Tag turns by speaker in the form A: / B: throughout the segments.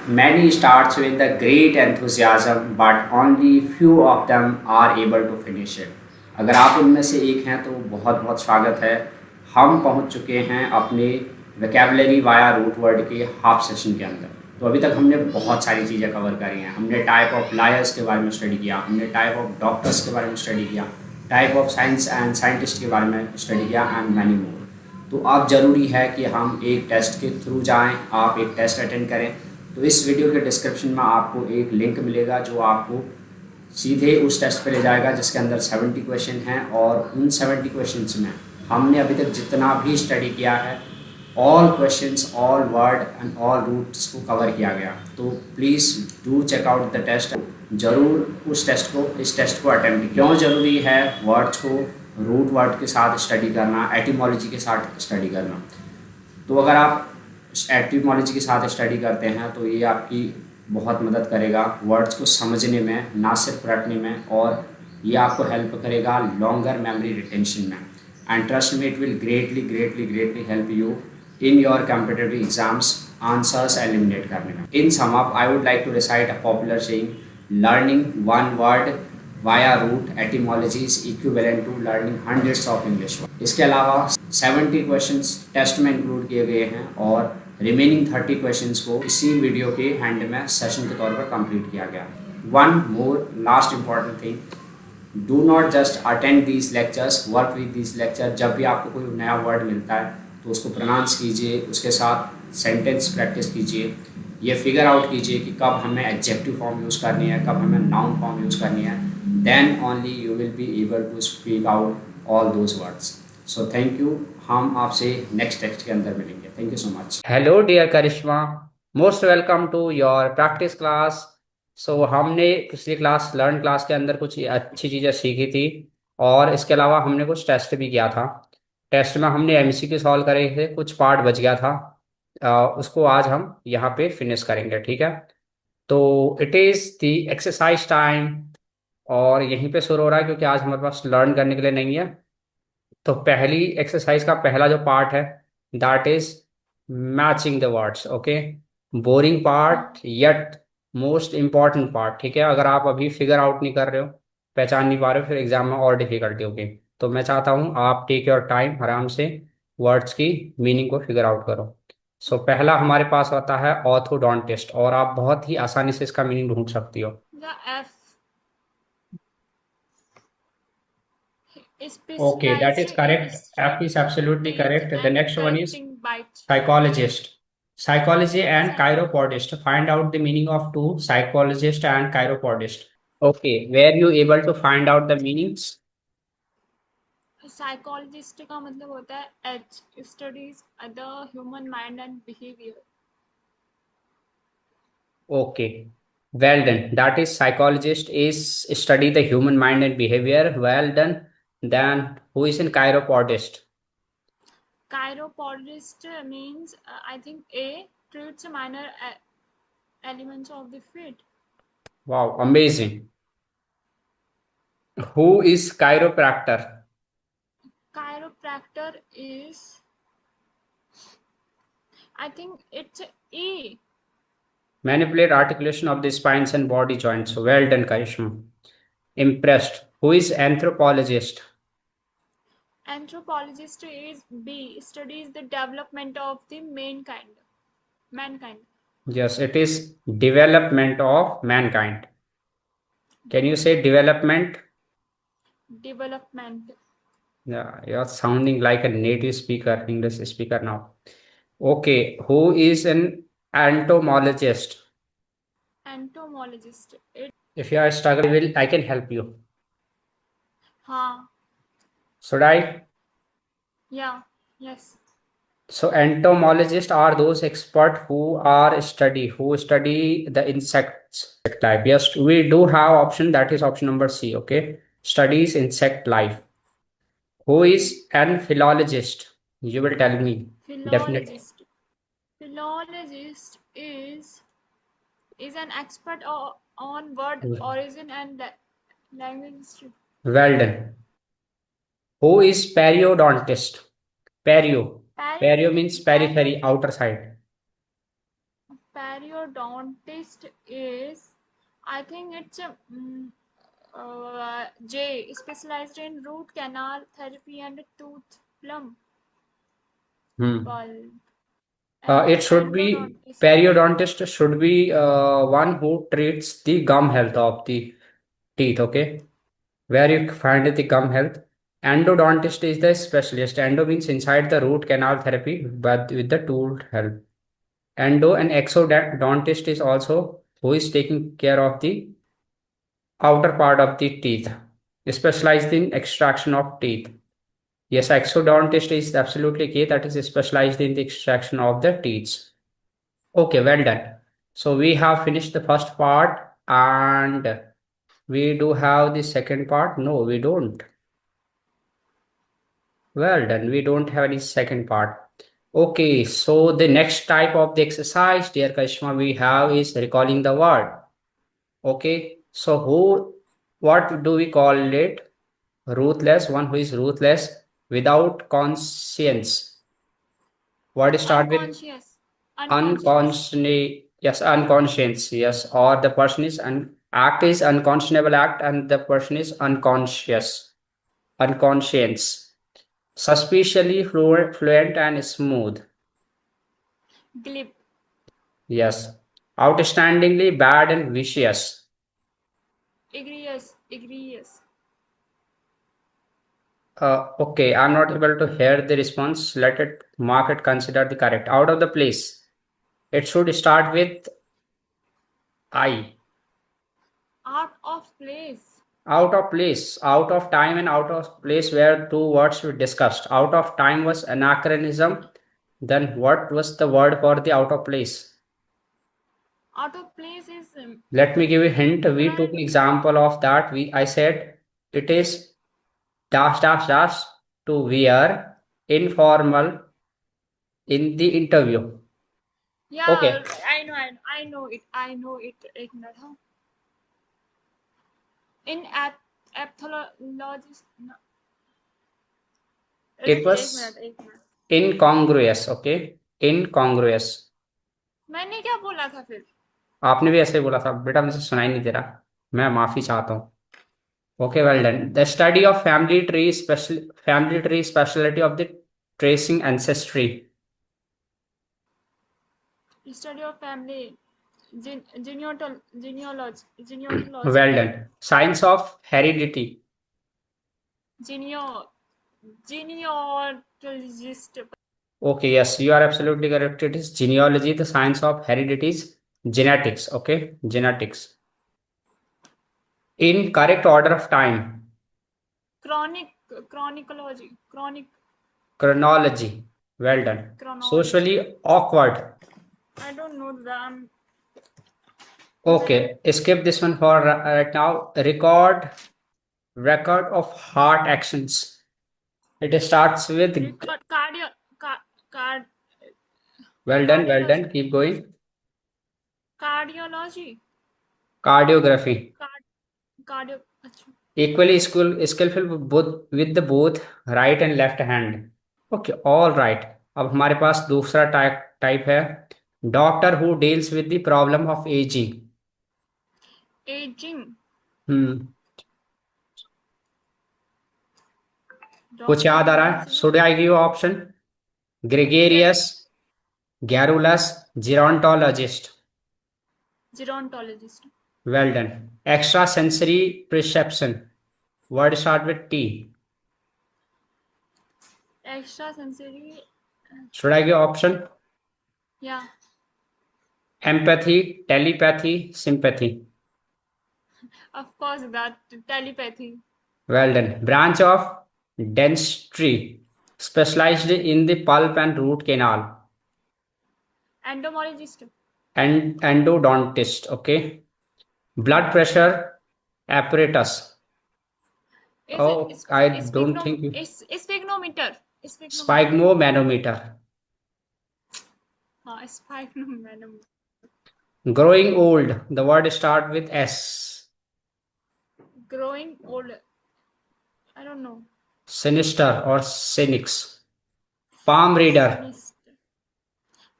A: Many starts with a great enthusiasm, but only few of them are able to finish it. अगर आप उनमें से एक हैं तो बहुत बहुत स्वागत है। हम पहुंच चुके हैं अपने वोकैबुलरी वाया रूट वर्ड के हाफ सेशन के अंदर। तो अभी तक हमने बहुत सारी चीज़ें कवर करी हैं। हमने टाइप ऑफ लायर्स के बारे में स्टडी किया, हमने टाइप ऑफ डॉक्टर्स के बारे में स्टडी किया, type of science and scientist के बारे में स्टडी किया एंड मैनी मोर। तो अब ज़रूरी है कि हम एक टेस्ट के थ्रू जाएं, आप एक टेस्ट अटेंड करें। तो इस वीडियो के डिस्क्रिप्शन में आपको एक लिंक मिलेगा जो आपको सीधे उस टेस्ट पे ले जाएगा जिसके अंदर 70 क्वेश्चन हैं। और उन 70 क्वेश्चंस में हमने अभी तक जितना भी स्टडी किया है, all questions, all word and all roots को कवर किया गया। तो please do check out the test. ज़रूर उस टेस्ट को, इस टेस्ट को अटेम्प्ट। क्यों ज़रूरी है वर्ड्स को रूट वर्ड के साथ स्टडी करना, एटिमोलॉजी के साथ स्टडी करना? तो अगर आप एटिमोलॉजी के साथ स्टडी करते हैं तो ये आपकी बहुत मदद करेगा वर्ड्स को समझने में, ना सिर्फ रटने में, और ये आपको हेल्प करेगा लॉन्गर मेमोरी रिटेंशन में। And trust me, it will greatly help you in your competitive exams answers eliminate करने में। In sum up, I would like to recite a popular saying, learning one word via root etymology is equivalent to learning hundreds of English word. इसके अलावा 70 questions test में include किए गए हैं और remaining 30 questions को इसी वीडियो के एंड में सेशन के तौर पर कंप्लीट किया गया। One more last important thing, do not just attend these lectures, work with these lecture. जब भी आपको कोई नया वर्ड मिलता है तो उसको प्रोनाउंस कीजिए, उसके साथ सेंटेंस प्रैक्टिस कीजिए, ये फिगर आउट कीजिए कि कब हमें एडजेक्टिव फॉर्म यूज़ करनी है, कब हमें नाउन फॉर्म यूज़ करनी है। Then only you will be able to speak out all those words. So thank you. हम आपसे नेक्स्ट टेक्स्ट के अंदर मिलेंगे। Thank you so much. Hello dear Karishma, most welcome to your practice class. So हमने पिछली class, learn class के अंदर कुछ अच्छी चीज़ें सीखी थी और इसके अलावा हमने कुछ टेस्ट भी किया था। टेस्ट में हमने एमसीक्यू सॉल्व करे थे, कुछ पार्ट बच गया था। उसको आज हम यहाँ पे फिनिश करेंगे, ठीक है? तो it is the exercise time और यहीं पे शुरू हो रहा है क्योंकि आज हमारे पास लर्न करने के लिए नहीं है। तो पहली एक्सरसाइज का पहला जो पार्ट है that is matching the words. Okay, boring part yet most important part, ठीक है? अगर आप अभी फिगर आउट नहीं कर रहे हो, पहचान नहीं पा रहे हो, फिर एग्जाम में और डिफिकल्टी होगी। तो मैं चाहता हूँ आप टेक योर टाइम, आराम से वर्ड्स की मीनिंग को फिगर आउट करो। सो पहला हमारे पास आता है ऑर्थोडोंटिस्ट और आप बहुत ही आसानी से इसका मीनिंग ढूंढ सकती हो।
B: The F
A: Okay, that is
B: specialized in
A: correct. F is absolutely
B: teeth
A: correct. The
B: and
A: next one is
B: attracting bite.
A: psychologist. Psychology and
B: Psych-
A: chiropodist. Find out the meaning of two, psychologist and chiropodist. Okay, were you able to find out the meanings?
B: Psychologist का मतलब होता है H studies the human mind and behavior.
A: Okay, well done. That is psychologist is study the human mind and behavior. Well done. Then who is in chiropodist?
B: Chiropodist means I think A treats minor elements of the feet.
A: Wow, amazing. Who is chiropractor?
B: Chiropractor is I think it's E.
A: Manipulate articulation of the spines and body joints. Well done, Karishma. Impressed. Who is anthropologist?
B: Anthropologist is B studies the development of the mankind.
A: Yes, it is development of mankind. Can you say development?
B: Development.
A: Yeah, you're sounding like a native speaker, English speaker now. Okay, who is an entomologist?
B: Entomologist.
A: If you are struggling, I can help you.
B: हाँ.
A: Should I?
B: Yeah. Yes.
A: So entomologists are those experts who study the insects life. Yes, we do have option, that is option number C. Okay, studies insect life. Who is an philologist? You will tell me. Definitely.
B: Philologist. Philologist is an expert on word origin and language history.
A: Well done. Who is periodontist? Perio.
B: Peri-
A: Perio means
B: perio-
A: periphery, outer side.
B: Endodontist is, I think it's J, specialized in root canal therapy and tooth plumb
A: Hmm.
B: bulb. And
A: It should be
B: endodontist.
A: periodontist should be one who treats the gum health of the teeth. Okay, where you find the gum health. Endodontist is the specialist. Endo means inside the root canal therapy, but with the tool help. Endo and exodontist is also who is taking care of the outer part of the teeth, specialized in extraction of teeth. Yes, exodontist is absolutely key. That is specialized in the extraction of the teeth. Okay, well done. So we have finished the first part and we do have the second part. No, we don't. Well done. We don't have any second part. Okay, so the next type of the exercise, dear Karishma, we have is recalling the word. Okay, so what do we call it? Ruthless, one who is ruthless without conscience. What start with
B: Unconscious. Unconscious.
A: unconscious? Yes, unconscious. Yes, or the person is act is unconscionable act, and the person is unconscious, unconscious, suspiciously fluent and smooth.
B: Glib.
A: Yes, outstandingly bad and vicious.
B: Egregious. Egregious.
A: Okay, I'm not able to hear the response. Let it mark it. Consider the correct. Out of the place. It should start with I.
B: Out of place.
A: Out of place, out of time, and out of place were two words we discussed. Out of time was anachronism. Then what was the word for the out of place?
B: Out of place is
A: Let me give you a hint. We took an
B: ignorant.
A: example of that. I said it is dash dash dash to wear informal in the interview.
B: Yeah,
A: Okay,
B: I know it. I know it. एक minute हाँ. In apthologist. No,
A: it
B: रुकिए एक
A: was
B: minute एक minute.
A: incongruous. Okay, incongruous.
B: मैंने क्या बोला था फिर?
A: आपने भी ऐसे ही बोला था बेटा, मुझे सुनाई नहीं दे रहा, मैं माफी चाहता हूँ. Okay, well done. The study of family tree specialty of the tracing ancestry.
B: Study of family. Genealogy.
A: Well done. Science of heredity.
B: Geneo. Genealogist.
A: Okay, yes, you are absolutely correct. It is genealogy. The science of heredity is genetics. Okay, genetics. In correct order of time.
B: Chronicology.
A: Chronology. Well done.
B: Chronology.
A: Socially awkward.
B: I don't know them.
A: Okay, skip this one for right now. Record of heart actions. It starts with
B: Record card
A: well done, well
B: cardiology.
A: done. Keep going.
B: Cardiology.
A: Cardiography.
B: Card cardio. अच्छा.
A: Equally skillful with the both right and left hand. Okay, all right. अब हमारे पास दूसरा type है. Doctor who deals with the problem of ageing.
B: Aging.
A: Hmm. कुछ
B: Doctor
A: याद
B: who
A: आ रहा है?
B: deals with
A: should I give option?
B: yes.
A: Gregarious, garrulous, gerontologist.
B: Gerontologist.
A: Well done. Extra sensory perception. Word start with T.
B: Extrasensory.
A: Should I give option?
B: Yeah.
A: Empathy, telepathy, sympathy.
B: Of course that telepathy.
A: Well done. Branch of dentistry, specialized in the pulp and root canal.
B: Entomologist.
A: And endodontist. Okay. Blood pressure apparatus.
B: Is it
A: Oh, I don't think you.
B: sphygmometer? Sphygmometer.
A: Sphygmomanometer.
B: हाँ, sphygmomanometer.
A: Growing old. The word start with S.
B: Growing old. I don't know.
A: Sinister or cynics. Palm reader.
B: Sinister.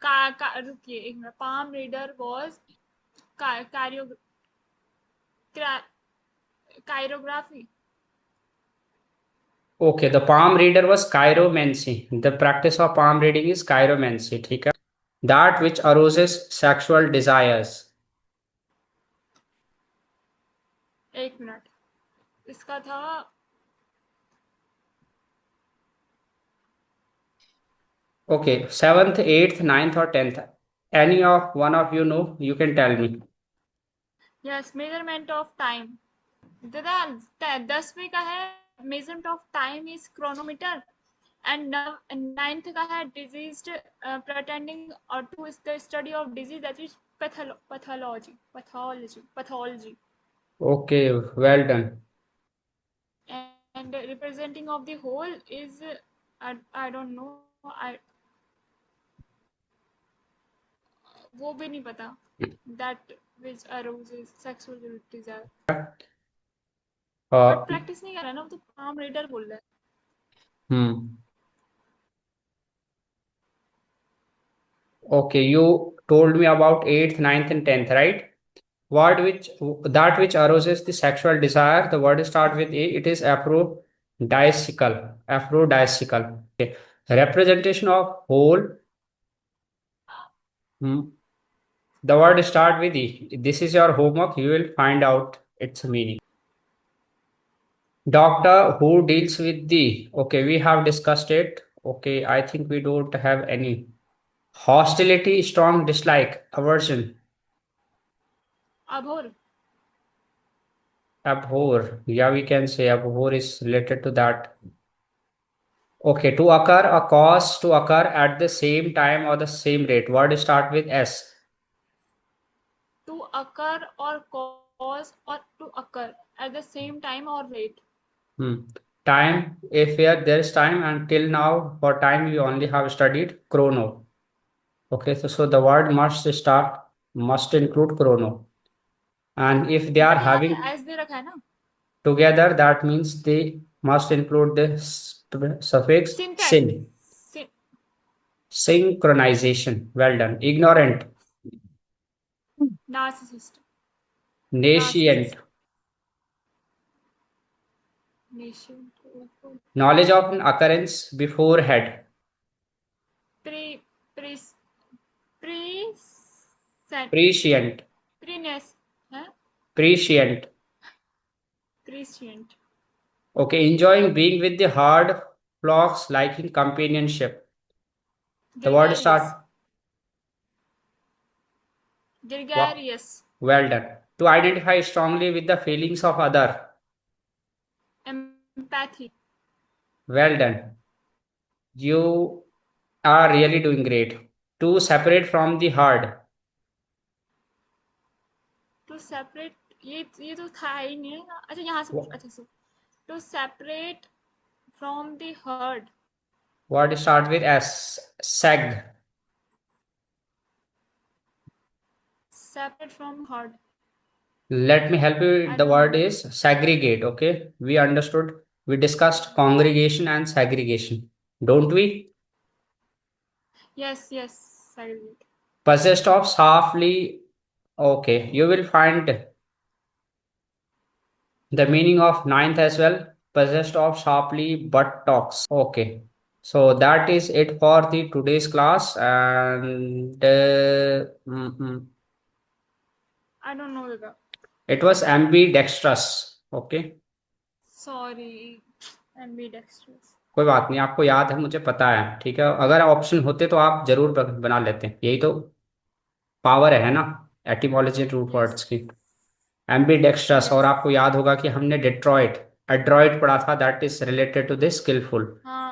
B: रुकिए एक minute, palm reader was chiro chirography.
A: Okay, the palm reader was chiromancy. The practice of palm reading is chiromancy. ठीक है. That which arouses sexual desires.
B: एक minute, इसका था
A: Okay, seventh, eighth, ninth, or tenth. Any of one of you know, you can tell me.
B: Yes measurement of time. दादा 10वीं का है measurement of time is chronometer, and ninth का है disease pretending or to is the study of disease, that is pathology,
A: Okay, well done.
B: and representing of the whole is I don't know, I वो भी नहीं पता, that which arouses sexual desire, but
A: Uh,
B: practice नहीं कर रहा ना, वो तो palm reader बोल रहा है।
A: hmm. Okay, you told me about eighth, ninth, and tenth, right? Word which that which arouses the sexual desire. The word start with A. It is aphrodisiacal. Aphrodisiacal. Okay. Representation of whole. Hmm. The word start with E. This is your homework. You will find out its meaning. Doctor who deals with the. Okay, we have discussed it. Okay, I think we don't have any. Hostility, strong dislike, aversion,
B: Abor,
A: abhor. Yeah, we can say abhor is related to that. Okay, to occur, a cause to occur at the same time or the same rate. Word start with S.
B: to occur or cause or to occur at the same time or rate,
A: Hmm. Time, if here there is time, until now for time we only have studied chrono. Okay, so the word must include chrono. And if they are
B: but यहाँ पे
A: having
B: S दे रखा है ना।
A: together, that means they must include the suffix
B: सिंथेट,
A: syn. Synchronization. Well done. Ignorant.
B: Narcissist,
A: Nascent.
B: Narcissist, nation,
A: Knowledge of an occurrence beforehand.
B: Pre pre pre
A: Prescient.
B: प्रीनेस है,
A: Prescient.
B: प्रीसियंट,
A: Okay, enjoying being with the herd flocks, liking companionship. The word
B: gregarious,
A: start.
B: Gregarious,
A: Well done. To identify strongly with the feelings of other.
B: Empathy,
A: Well done. You are really doing great. To separate from the herd.
B: To separate, ये तो था ही नहीं है ना। अच्छा यहाँ से पूछ, अच्छा so to separate from the herd,
A: Word start with S. Seg.
B: Separate from the,
A: Let me help you.
B: I
A: The
B: don't
A: word
B: know.
A: is segregate. Okay. We understood. We discussed congregation and segregation. Don't we?
B: Yes yes, segregate,
A: Possessed of softly. Okay. You will find the meaning of ninth as well. Possessed of sharply but talks. Okay. So that is it for the today's class. And
B: I don't know दादा,
A: it was ambidextrous. Okay.
B: Sorry, ambidextrous.
A: कोई बात नहीं, आपको याद है, मुझे पता है, ठीक है। अगर ऑप्शन होते तो आप जरूर बना लेते, यही तो पावर है ना एटिमोलॉजी रूट
B: यस,
A: वर्ड्स की। एम्बीडेक्स्ट्रस, और
B: यस,
A: आपको याद होगा कि हमने डिट्रॉइट एड्रॉइट पढ़ा था, that is related to this skilful.
B: हाँ